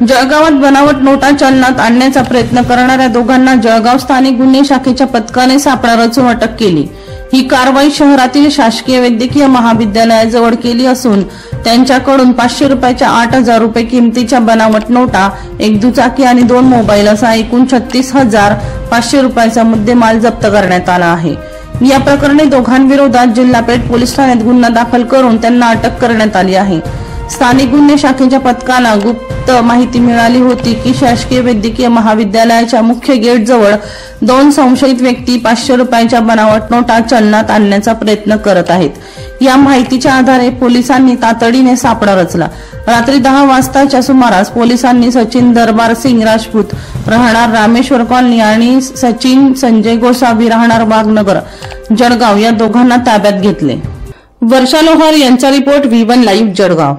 जळगावात बनावट नोटा चलनात आणण्याचा प्रयत्न करणाऱ्या दोघांना जळगाव स्थानिक गुन्हे शाखेच्या पथकाने सापळा रचून अटक केली। ही कारवाई शहरातील शासकीय वैद्यकीय महाविद्यालयाजवळ केली असून त्यांच्याकडून 500 रुपयाच्या 8000 रुपये किमतीच्या बनावट नोटा, एक दुचाकी आणि 2 मोबाईल असा एकूण 36,500 रुपयाचा मुद्देमाल जप्त करण्यात आला आहे। या प्रकरणी दोघांविरोधात जिल्हा पेठ पोलीस ठाण्यात गुन्हा दाखल करून त्यांना अटक करण्यात आली आहे। स्थानिक गुन्हे शाखेच्या पथकाला गुप्त माहिती मिळाली होती की शासकीय वैद्यकीय महाविद्यालयाच्या मुख्य गेट जवळ 2 संशयित व्यक्ती 500 रुपयाच्या बनावट नोटा चलनात आणण्याचा प्रयत्न करत आहेत। या माहितीच्या आधारे पोलिसांनी तातडीने सापळा रचला। रात्री 10 वाजताच्या सुमारास पोलिसांनी सचिन दरबार सिंग राजपूत राहणार रामेश्वर कॉलनी आणि सचिन संजय गोसावी राहणार वाघनगर जळगाव या दोघांना ताब्यात घेतले। वर्षा लोहार यांचा रिपोर्ट V1 लाईव्ह जळगाव।